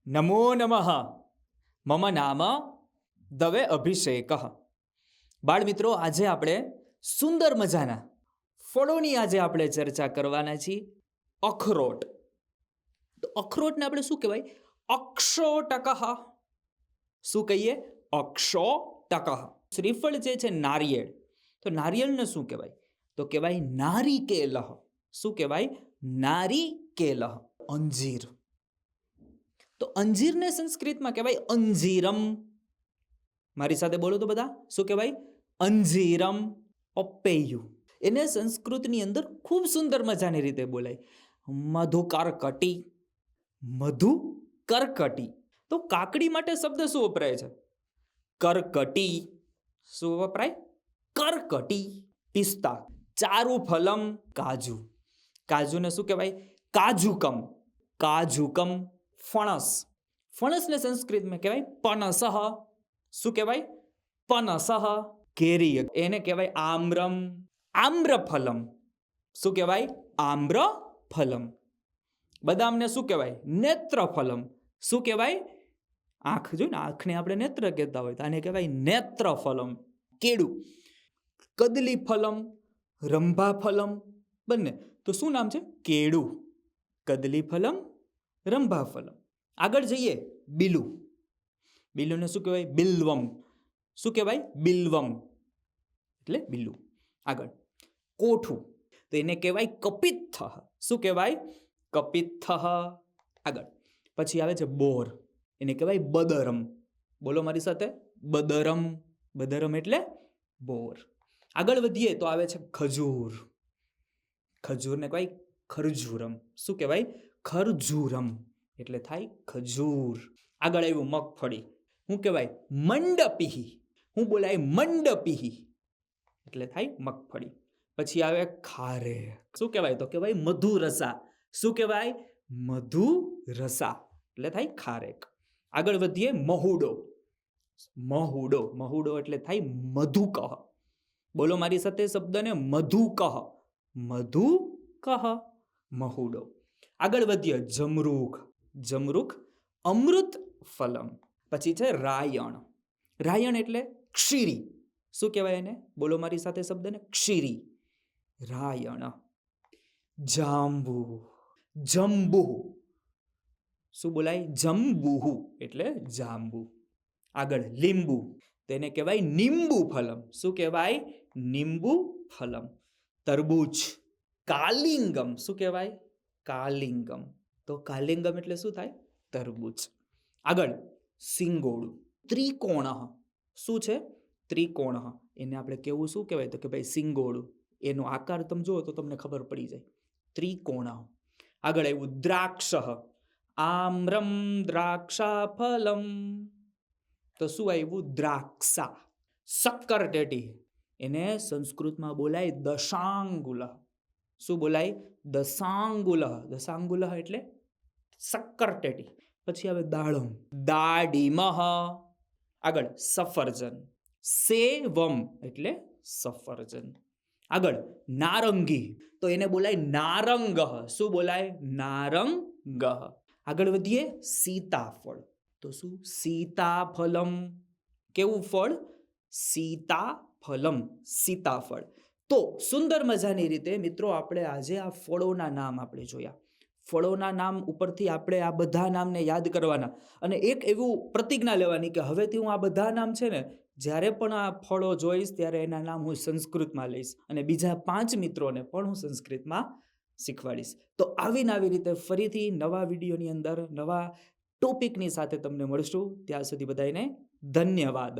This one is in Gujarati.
નમો નમઃ મમ નામ દવે અભિષેક. બાળ મિત્રો, આજે આપણે સુંદર મજાના ફળોની આજે આપણે ચર્ચા કરવાના છીએ. અખરોટ. તો અખરોટને આપણે શું કહેવાય? અક્ષોટકઃ. શું કહીએ? અક્ષોટકઃ. શ્રીફળ જે છે નારિયેળ, તો નારિયેળને શું કહેવાય? તો કહેવાય નારિકેલઃ. શું કહેવાય? નારિકેલઃ. અંજીર. તો અંજીરને સંસ્કૃતમાં કહેવાય અંજીરમ. મારી સાથે બોલો તો બધા, શું કહેવાય? અંજીરમ. પપૈયું, એને સંસ્કૃતની અંદર ખૂબ સુંદર મજાની રીતે બોલાય મધુકર્કટી. મધુકર્કટી. તો કાકડી માટે શબ્દ શું વપરાય છે? કર્કટી. શું વપરાય? કર્કટી. પિસ્તા. ચારુફલમ. કાજુ. કાજુને શું કહેવાય? કાજુકમ. કાજુકમ. ફણસ. ફણસને સંસ્કૃતમાં કહેવાય પનસઃ. શું કહેવાય? પનસઃ. કેરી, એને કહેવાય આમ્રમ. આમ્રફલમ. શું કહેવાય? આમ્રફલમ. બદામને શું કહેવાય? નેત્રફલમ. શું કહેવાય? આંખ જોઈને, આંખને આપણે નેત્ર કહેતા હોય તો આને કહેવાય નેત્રફલમ. કેળું. કદલીફલમ, રંભાફલમ, બંને. તો શું નામ છે? કેળું. કદલીફલમ, રંભાફલમ. આગળ જઈએ, બીલું. બીલુંને શું કહેવાય? બિલ્વમ. શું કહેવાય? બિલ્વમ એટલે બીલું. આગળ કોઠું, તો એને કહેવાય કપિત્થઃ. શું કહેવાય? કપિત્થઃ. આગળ પછી આવે છે બોર, એને કહેવાય બદરમ. બોલો મારી સાથે, બદરમ. બદરમ એટલે બોર. આગળ વધીએ તો આવે છે ખજૂર. ખજૂરને કહેવાય ખરજૂરમ. શું કહેવાય? ખરજૂરમ એટલે થાય ખજૂર. આગળ આવ્યું મગફળી. શું કહેવાય? મંડપી. શું બોલાય? મંડપી એટલે થાય મગફળી. પછી આવે ખારેક. શું કહેવાય? તો કહેવાય મધુરસા. શું કહેવાય? મધુરસા એટલે થાય ખારેક. આગળ વધીએ મહુડો. મહુડો. મહુડો એટલે થાય મધુકહ. બોલો મારી સાથે શબ્દને, મધુકહ. મધુકહ. મહુડો. આગળ વધીએ જમરૂખ. જમરૂખ. અમૃત ફલમ. પછી છે રાયણ. રાયણ એટલે ક્ષીરી. શું કહેવાય એને? બોલો મારી સાથે શબ્દને, ક્ષીરી. રાયણ. જાંબુ. જંબુ. શું બોલાય? જંબુ એટલે જાંબુ. આગળ લીંબુ, તેને કહેવાય નિંબુ ફલમ. શું કહેવાય? નિંબુ ફલમ. તરબૂચ. કાલિંગમ. શું કહેવાય? કાલિંગમ. તો કાલિંગમ એટલે શું થાય? તરબૂચ. આગળ સિંગોડું. ત્રિકોણ. શું છે? ત્રિકોણ. એને આપણે કેવું શું કહેવાય? તો કે ભાઈ સિંગોડું. એનો આકાર તમે જુઓ તો તમને ખબર પડી જાય. ત્રિકોણ. આગળ આવ્યું દ્રાક્ષ. આમ્રમ દ્રાક્ષા ફલમ. તો શું આવ્યું? દ્રાક્ષા. શક્કરટેટી, એને સંસ્કૃતમાં બોલાય દશાંગુલ. શું બોલાય? દશાંગુલ. દશાંગુલ એટલે શક્કરટેટી. પછી આવે દાડમ. દાડીમહ. આગળ સફરજન. સેવમ એટલે સફરજન. આગળ નારંગી, તો એને બોલાય નારંગઃ. શું બોલાય? નારંગઃ. આગળ વધીએ સીતાફળ. તો શું? સીતાફલમ. કેવું ફળ? સીતાફલમ. સીતાફળ. તો સુંદર મજાની રીતે મિત્રો આપણે આજે આ ફળોના નામ આપણે જોયા. ફળોના નામ ઉપરથી આપણે આ બધા નામને યાદ કરવાના અને એક એવું પ્રતિજ્ઞા લેવાની કે હવેથી હું આ બધા નામ છે ને, જ્યારે પણ આ ફળો જોઈશ ત્યારે એના નામ હું સંસ્કૃતમાં લઈશ અને બીજા 5 મિત્રોને પણ હું સંસ્કૃતમાં શીખવાડીશ. તો આવીને આવી રીતે ફરીથી નવા વિડીયોની અંદર નવા ટોપિકની સાથે તમને મળશું. ત્યાં સુધી બધાને ધન્યવાદ.